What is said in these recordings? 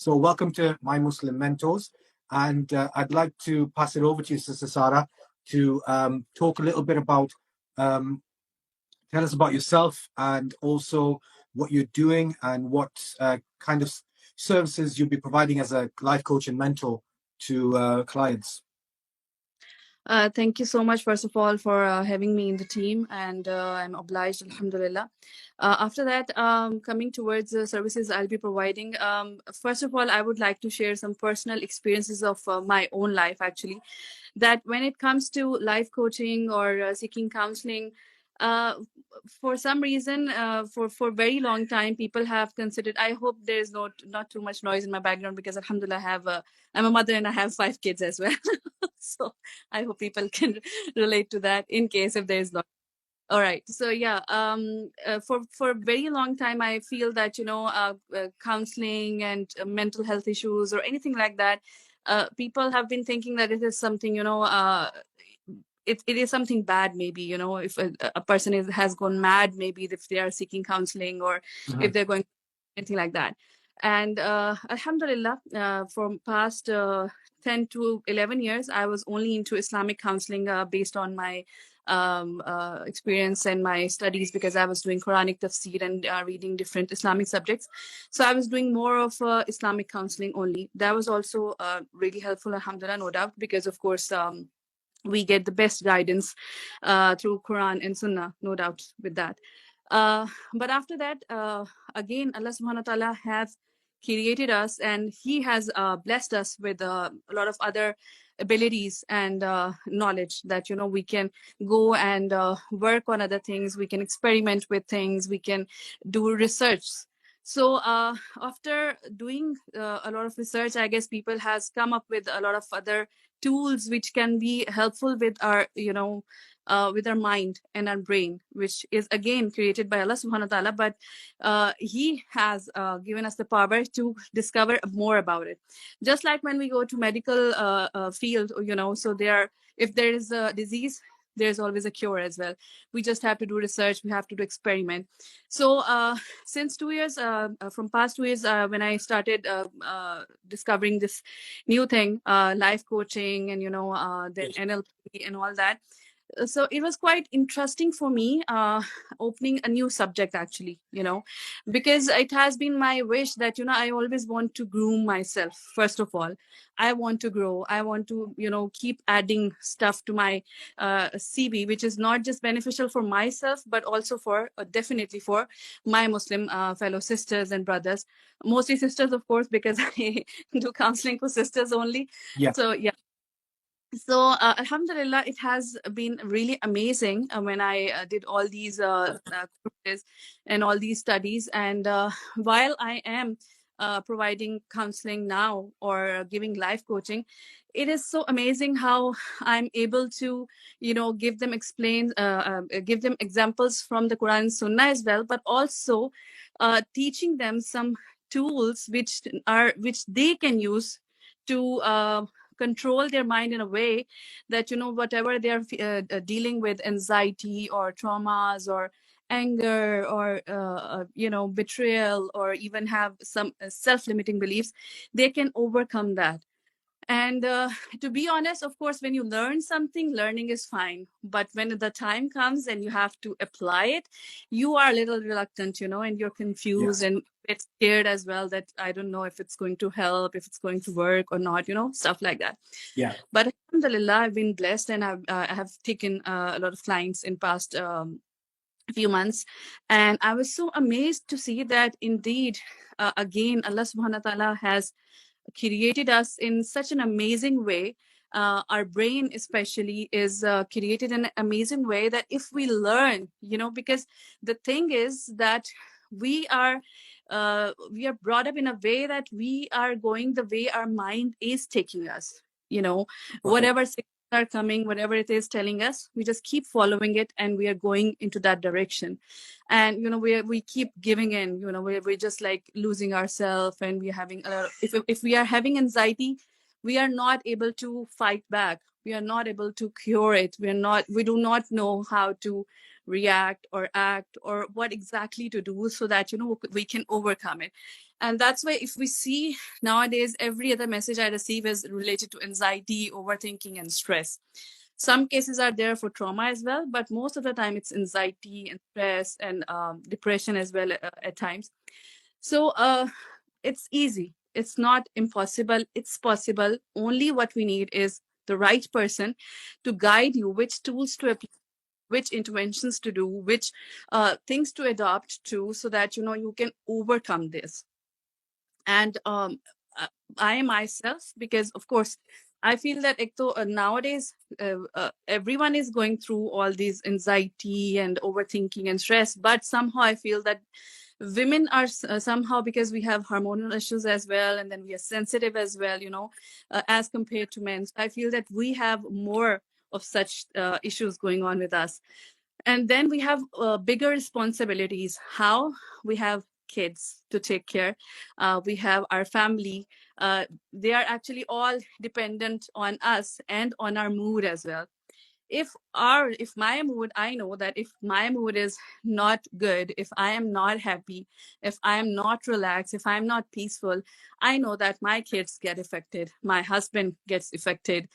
So welcome to My Muslim Mentors. And I'd like to pass it over to you, Sister Sara, to talk a little bit about, tell us about yourself and also what you're doing and what kind of services you'll be providing as a life coach and mentor to clients. Thank you so much, first of all, for having me in the team, and I'm obliged, alhamdulillah. After that, coming towards the services I'll be providing, first of all, I would like to share some personal experiences of my own life, actually, that when it comes to life coaching or seeking counseling, uh, for some reason, for very long time, people have considered. I hope there is not too much noise in my background because alhamdulillah, I'm a mother and I have 5 kids as well. So I hope people can relate to that in case if there is not. All right. So yeah, for a very long time, I feel that counseling and mental health issues or anything like that, people have been thinking that it is something it is something bad. Maybe if a person has gone mad, maybe if they are seeking counseling or if they're going anything like that. And alhamdulillah, for past 10 to 11 years, I was only into Islamic counseling based on my experience and my studies, because I was doing Quranic tafsir and reading different Islamic subjects. So I was doing more of Islamic counseling only. That was also really helpful, alhamdulillah, no doubt, because of course we get the best guidance through Quran and Sunnah, no doubt with that. But after that, again, Allah subhanahu wa ta'ala has created us, and He has blessed us with a lot of other abilities and knowledge that we can go and work on other things, we can experiment with things, we can do research. So after doing a lot of research, I guess people has come up with a lot of other tools which can be helpful with our with our mind and our brain, which is again created by Allah subhanahu wa ta'ala, but He has given us the power to discover more about it. Just like when we go to medical field, so if there is a disease, there's always a cure as well. We just have to do research, we have to do experiment. So since 2 years, from past 2 years, when I started discovering this new thing, life coaching and then NLP and all that, so it was quite interesting for me, opening a new subject, actually, because it has been my wish that I always want to groom myself. First of all, I want to grow, I want to keep adding stuff to my CV, which is not just beneficial for myself but also for definitely for my Muslim fellow sisters and brothers, mostly sisters, of course, because I do counseling for sisters only. So yeah. So alhamdulillah, it has been really amazing when I did all these courses and all these studies. And while I am providing counseling now or giving life coaching, it is so amazing how I'm able to give them give them examples from the Quran and Sunnah as well, but also teaching them some tools which they can use to control their mind in a way that whatever they're dealing with, anxiety or traumas or anger or betrayal, or even have some self-limiting beliefs, they can overcome that. And to be honest, of course, when you learn something, learning is fine. But when the time comes and you have to apply it, you are a little reluctant, and you're confused and get scared as well, that I don't know if it's going to help, if it's going to work or not, stuff like that. Yeah. But alhamdulillah, I've been blessed, and I have taken a lot of clients in past few months. And I was so amazed to see that indeed, again, Allah subhanahu wa ta'ala has created us in such an amazing way. Our brain especially is created in an amazing way that if we learn, because the thing is that we are brought up in a way that we are going the way our mind is taking us. Whatever signals are coming, whatever it is telling us, we just keep following it, and we are going into that direction. And we keep giving in. We're just like losing ourselves, and we're having if we are having anxiety, we are not able to fight back. We are not able to cure it. We do not know how to react or act, or what exactly to do so that, we can overcome it. And that's why if we see nowadays, every other message I receive is related to anxiety, overthinking, and stress. Some cases are there for trauma as well, but most of the time it's anxiety and stress and depression as well at times. So it's easy. It's not impossible. It's possible. Only what we need is the right person to guide you, which tools to apply, which interventions to do, which things to adopt to, so that you can overcome this. And I myself, because of course I feel that nowadays everyone is going through all these anxiety and overthinking and stress, but somehow I feel that women are somehow, because we have hormonal issues as well, and then we are sensitive as well, as compared to men. So I feel that we have more of such issues going on with us. And then we have bigger responsibilities. How? We have kids to take care. We have our family. They are actually all dependent on us and on our mood as well. If my mood, I know that if my mood is not good, if I am not happy, if I am not relaxed, if I'm not peaceful, I know that my kids get affected, my husband gets affected.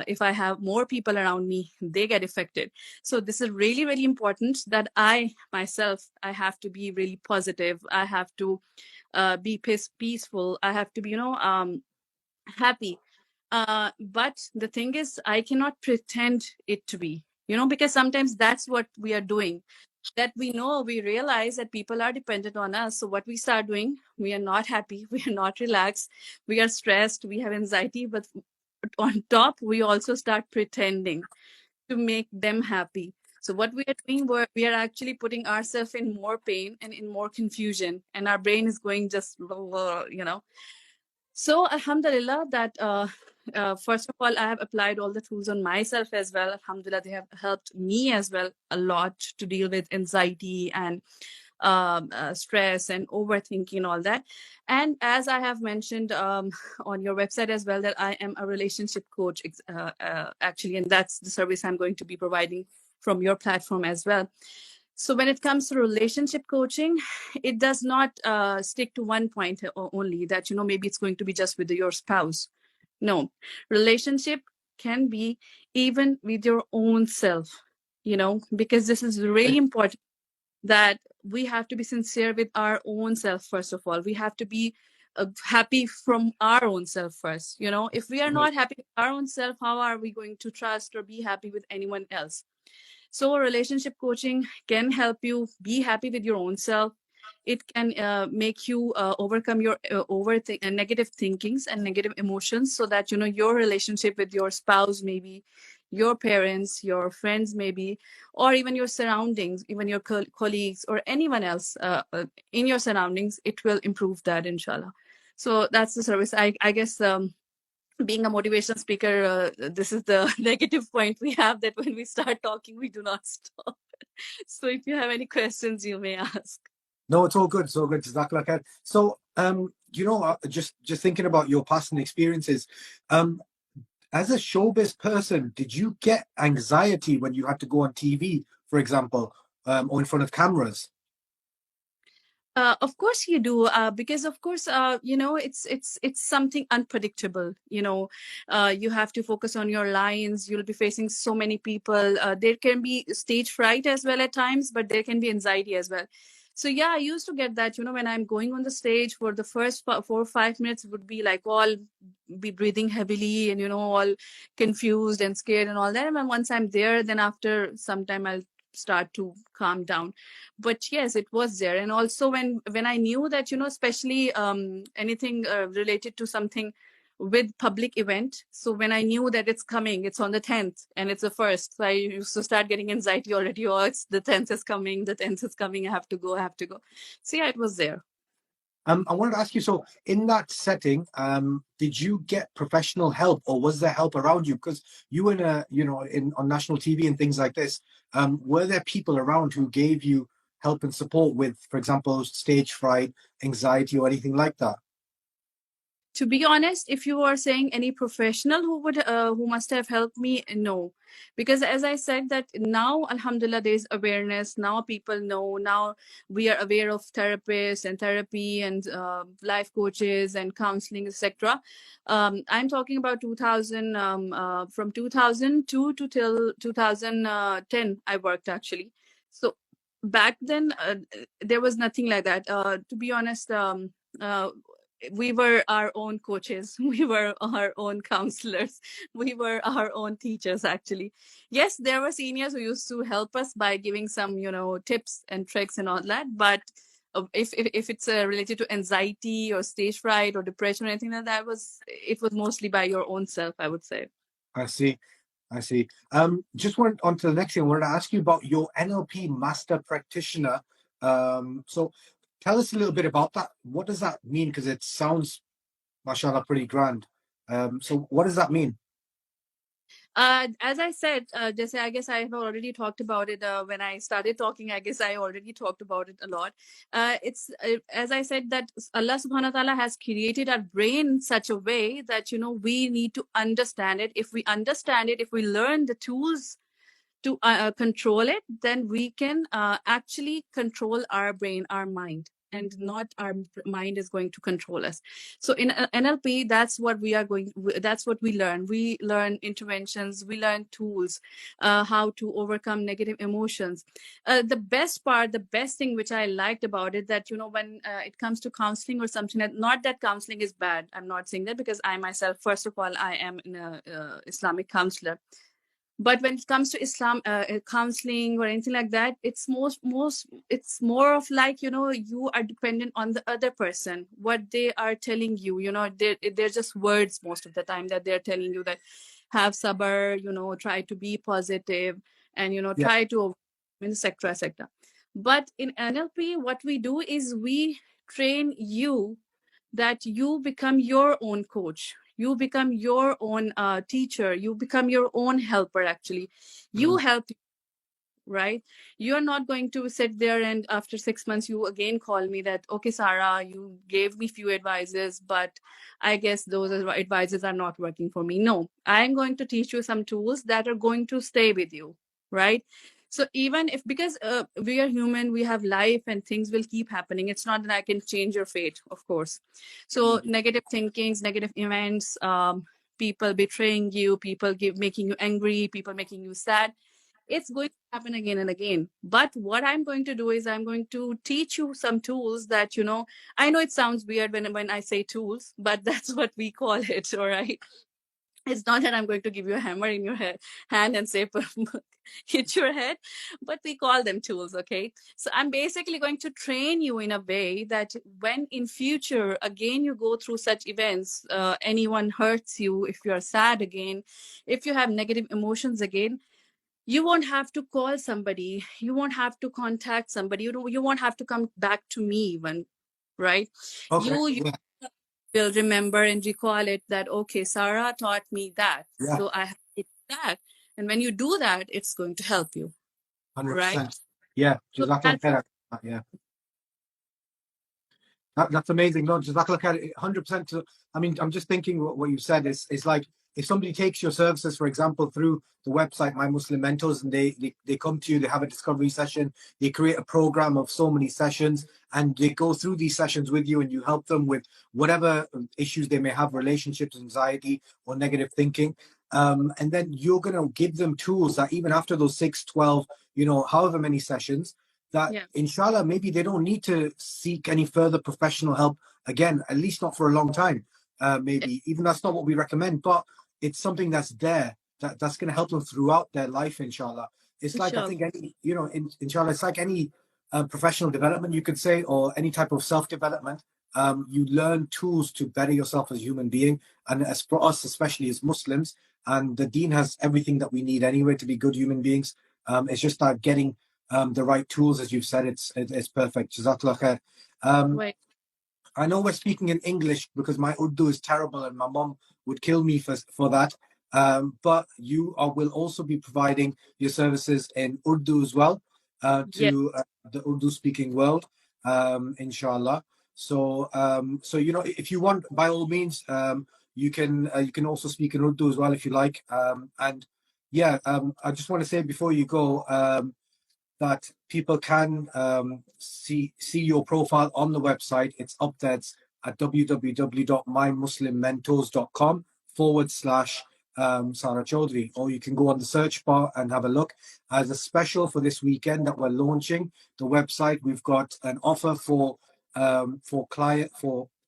If I have more people around me, they get affected. So this is really, really important that I myself, I have to be really positive. I have to be peaceful. I have to be happy. But the thing is, I cannot pretend it to be, because sometimes that's what we are doing. That we realize that people are dependent on us. So what we start doing, we are not happy, we are not relaxed, we are stressed, we have anxiety, but on top, we also start pretending to make them happy. So what we are doing, we are actually putting ourselves in more pain and in more confusion, and our brain is going just, So Alhamdulillah that first of all, I have applied all the tools on myself as well. Alhamdulillah, they have helped me as well a lot to deal with anxiety and stress and overthinking, all that. And as I have mentioned on your website as well, that I am a relationship coach actually, and that's the service I'm going to be providing from your platform as well. So when it comes to relationship coaching, it does not stick to one point only, that maybe it's going to be just with your spouse. No, relationship can be even with your own self, because this is really important, that we have to be sincere with our own self. First of all, we have to be happy from our own self first. If we are not happy with our own self, how are we going to trust or be happy with anyone else? So relationship coaching can help you be happy with your own self. It can make you overcome your negative thinkings and negative emotions, so that your relationship with your spouse, maybe your parents, your friends, maybe, or even your surroundings, even your colleagues or anyone else in your surroundings, it will improve that, inshallah. So that's the service. I guess being a motivational speaker, this is the negative point we have, that when we start talking, we do not stop. So if you have any questions, you may ask. No, it's all good. It's all good. Jazakallah khair. So, just thinking about your past and experiences, as a showbiz person, did you get anxiety when you had to go on TV, for example, or in front of cameras? Of course you do, because of course, it's something unpredictable. You have to focus on your lines. You'll be facing so many people. There can be stage fright as well at times, but there can be anxiety as well. So yeah, I used to get that. When I'm going on the stage for the first 4 or 5 minutes, would be like all be breathing heavily and all confused and scared and all that. And once I'm there, then after some time, I'll start to calm down. But yes, it was there. And also when I knew that especially anything related to something with public event, so when I knew that it's coming, it's on the 10th and it's the 1st, so I used to start getting anxiety already. Oh, it's the 10th is coming, I have to go. So yeah, it was there. I wanted to ask you, so in that setting, did you get professional help, or was there help around you? Because you were on national TV and things like this. Were there people around who gave you help and support with, for example, stage fright, anxiety, or anything like that? To be honest, if you are saying any professional who must have helped me, no, because as I said that now, Alhamdulillah, there is awareness. Now people know. Now we are aware of therapists and therapy and life coaches and counseling, etc. I'm talking about 2000, from 2002 to till 2010. I worked actually. So back then, there was nothing like that. To be honest. We were our own coaches. We were our own counselors. We were our own teachers, actually. Yes, there were seniors who used to help us by giving some, tips and tricks and all that. But if it's related to anxiety or stage fright or depression or anything like that, it was mostly by your own self, I would say. I see. I see. Just went on to the next thing. I wanted to ask you about your NLP master practitioner. So tell us a little bit about that. What does that mean? Because it sounds, mashallah, pretty grand. So what does that mean? As I said, Jesse, I guess I have already talked about it when I started talking. I guess I already talked about it a lot. It's as I said that Allah Subhanahu wa Taala has created our brain in such a way that we need to understand it. If we understand it, if we learn the tools to control it, then we can actually control our brain, our mind, and not our mind is going to control us. So in NLP, that's what we learn. We learn interventions, we learn tools, how to overcome negative emotions. The best thing which I liked about it, that when it comes to counseling or something, not that counseling is bad. I'm not saying that, because I myself, first of all, I am an Islamic counselor. But when it comes to Islam counseling or anything like that, it's it's more of like, you are dependent on the other person, what they are telling you. They're just words most of the time that they're telling you, that have sabr, try to be positive, and try to, etc., etc. But in NLP, what we do is we train you, that you become your own coach, you become your own teacher, you become your own helper. Actually, you help, right? You're not going to sit there and after 6 months you again call me that, okay, Sara, you gave me few advices, but I guess those advices are not working for me. No, I'm going to teach you some tools that are going to stay with you, right? So even if, because we are human, we have life and things will keep happening. It's not that I can change your fate, of course. So negative thinkings, negative events, people betraying you, people making you angry, people making you sad, it's going to happen again and again. But what I'm going to do is I'm going to teach you some tools that, I know it sounds weird when I say tools, but that's what we call it, all right? It's not that I'm going to give you a hammer in your hand and say, hit your head, but we call them tools, okay? So I'm basically going to train you in a way that when in future, again, you go through such events, anyone hurts you, if you're sad again, if you have negative emotions again, you won't have to call somebody, you won't have to contact somebody, you won't have to come back to me even, right? Okay. You will remember and recall it, that, okay, Sara taught me that, so I have to do that. And when you do that, it's going to help you. 100%. Right? Yeah. So Yeah. That's amazing. No, just look at it 100%. I mean, I'm just thinking what you said is like, if somebody takes your services, for example, through the website, My Muslim Mentors, and they come to you, they have a discovery session, they create a program of so many sessions, and they go through these sessions with you, and you help them with whatever issues they may have, relationships, anxiety, or negative thinking. And then you're going to give them tools that even after those 6, 12, however many sessions, that inshallah, maybe they don't need to seek any further professional help again, at least not for a long time. Maybe even that's not what we recommend, but it's something that's there that's going to help them throughout their life, inshallah. It's like, I think any, inshallah, it's like any professional development, you could say, or any type of self-development. You learn tools to better yourself as a human being, and as for us, especially as Muslims, and the deen has everything that we need anyway to be good human beings. It's just like getting the right tools, as you've said. It's perfect. Jazakallah khair. I know we're speaking in English because my Urdu is terrible and my mom would kill me for that. But you will also be providing your services in Urdu as well to the Urdu speaking world, inshallah. So if you want, by all means, you can also speak in Urdu as well if you like. And yeah, I just want to say before you go, that people can see your profile on the website. It's up there. It's at www.mymuslimmentors.com/Sara Chaudhry, or you can go on the search bar and have a look. As a special for this weekend that we're launching the website, we've got an offer for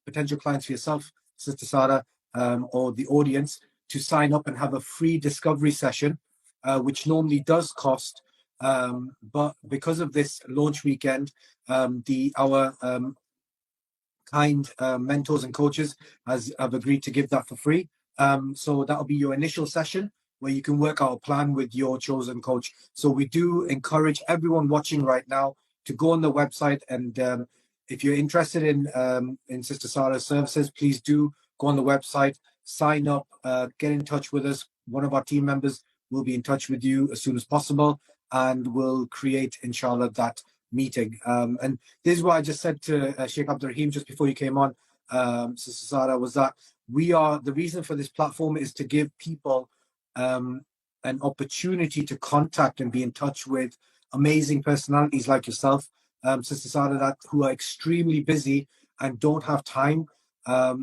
potential clients for yourself, Sister Sara, or the audience, to sign up and have a free discovery session, which normally does cost. But because of this launch weekend, our kind mentors and coaches have agreed to give that for free. So that'll be your initial session where you can work out a plan with your chosen coach. So we do encourage everyone watching right now to go on the website, and if you're interested in Sister Sara's services, please do go on the website, sign up, get in touch with us. One of our team members will be in touch with you as soon as possible, and we'll create, inshallah, that meeting. And this is what I just said to Sheikh Abdurrahim just before you came on, Sister Sara, was that the reason for this platform is to give people an opportunity to contact and be in touch with amazing personalities like yourself, Sister Sara, who are extremely busy and don't have time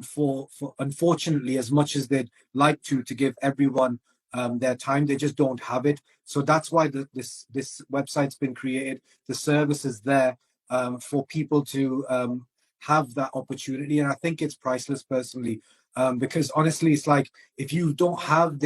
for unfortunately, as much as they'd like to give everyone their time. They just don't have it. So that's why this website's been created. The service is there for people to have that opportunity, and I think it's priceless personally, because honestly, it's like if you don't have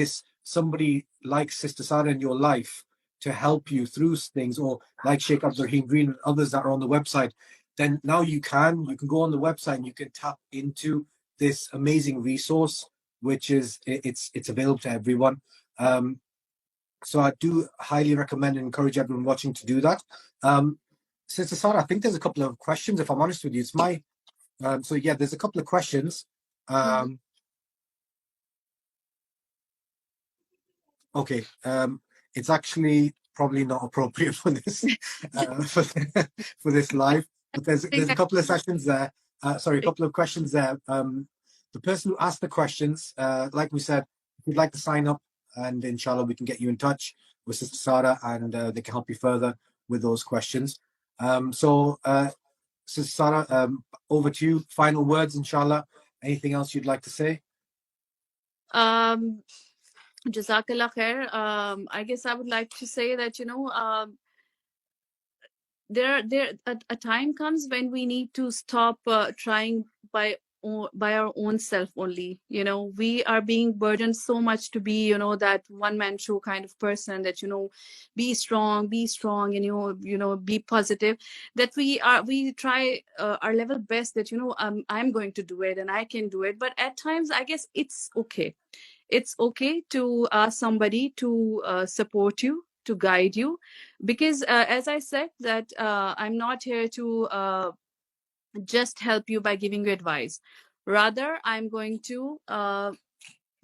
somebody like Sister Sara in your life to help you through things, or like Sheikh Abdurrahim Green and others that are on the website, then now you can go on the website and you can tap into this amazing resource, which is it's available to everyone. So I do highly recommend and encourage everyone watching to do that. Sister Sara, I think there's a couple of questions, if I'm honest with you. It's my so yeah, there's a couple of questions. Okay, it's actually probably not appropriate for this for this live, but there's a couple of sessions there. Sorry, a couple of questions there. The person who asked the questions, like we said, if you'd like to sign up, and inshallah we can get you in touch with Sister Sara, and they can help you further with those questions. So Sister Sara, over to you. Final words, inshallah. Anything else you'd like to say? Jazakallah khair. I guess I would like to say that there a time comes when we need to stop trying by our own self only. We are being burdened so much to be that one man show kind of person, that be strong, and be positive, that we try our level best, that I'm going to do it and I can do it. But at times I guess it's okay to ask somebody to support you, to guide you, because as I said, that I'm not here to just help you by giving you advice. Rather, I'm going to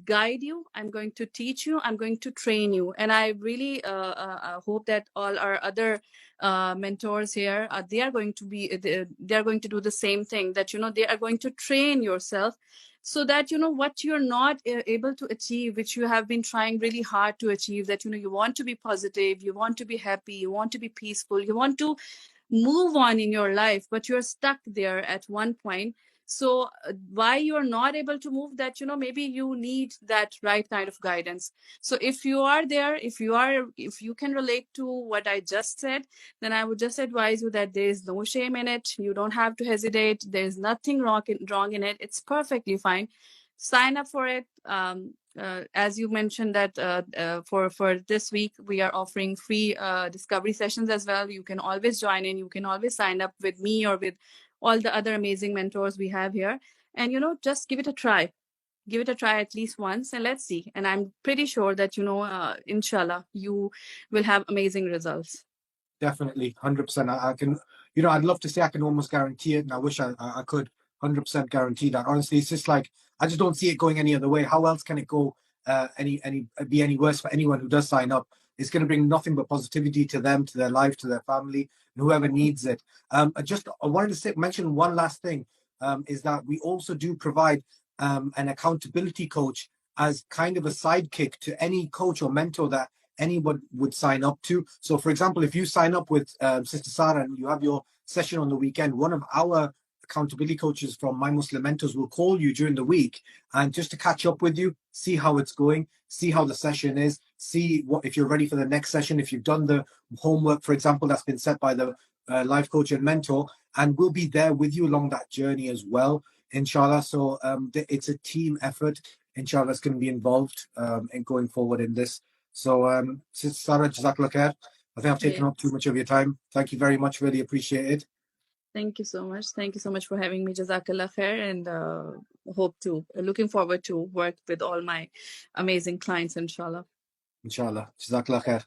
guide you, I'm going to teach you, I'm going to train you. And I really hope that all our other mentors here, they are going to do the same thing, that they are going to train yourself, so that what you're not able to achieve, which you have been trying really hard to achieve, that you want to be positive, you want to be happy, you want to be peaceful, you want to move on in your life, but you're stuck there at one point. So why you're not able to move, that maybe you need that right kind of guidance. So if you are there, if you can relate to what I just said, then I would just advise you that there is no shame in it. You don't have to hesitate. There's nothing wrong in it. It's perfectly fine. Sign up for it. As you mentioned that for this week we are offering free discovery sessions as well. You can always join in. You can always sign up with me or with all the other amazing mentors we have here, and just give it a try. Give it a try at least once, and let's see. And I'm pretty sure that inshallah you will have amazing results. Definitely, 100%. I can, I'd love to say I can almost guarantee it, and I wish I could 100% guarantee that. Honestly, it's just like I just don't see it going any other way. How else can it go be any worse for anyone who does sign up? It's going to bring nothing but positivity to them, to their life, to their family, and whoever needs it. I wanted to mention one last thing. is that we also do provide an accountability coach as kind of a sidekick to any coach or mentor that anyone would sign up to. So, for example, if you sign up with Sister Sara and you have your session on the weekend, one of our accountability coaches from My Muslim Mentors will call you during the week and just to catch up with you, see how it's going, see how the session is, see what if you're ready for the next session, if you've done the homework, for example, that's been set by the life coach and mentor, and we'll be there with you along that journey as well, inshallah. So it's a team effort, inshallah, that's going to be involved in going forward in this. So, Sister Sara, Jazakallah khair. I think I've taken up too much of your time. Thank you very much. Really appreciate it. Thank you so much. Thank you so much for having me. Jazakallah khair, and looking forward to work with all my amazing clients, inshallah. Inshallah. Jazakallah khair.